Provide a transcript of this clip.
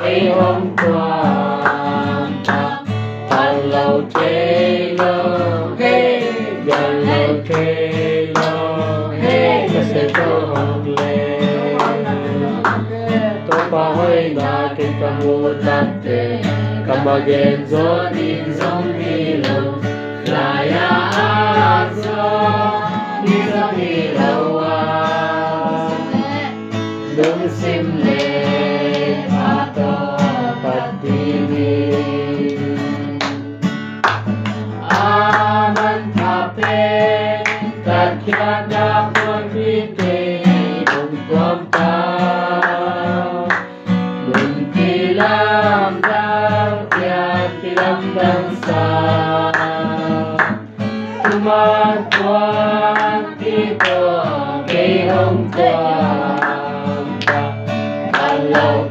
ngày hôm qua lâu thế lo hey giờ lâu thế lo hey cái sẽ có học lệ tôi pa hơi là cái cam u tát tê cam again zo đi zong đi lo la ya azo đi zong đi lo à đừng sim lệ atau berdiri aman kape tak tiada berhenti untuk kau mentilam dan tilam bangsa cuma Tuhan kita ke hong Tuhan kalau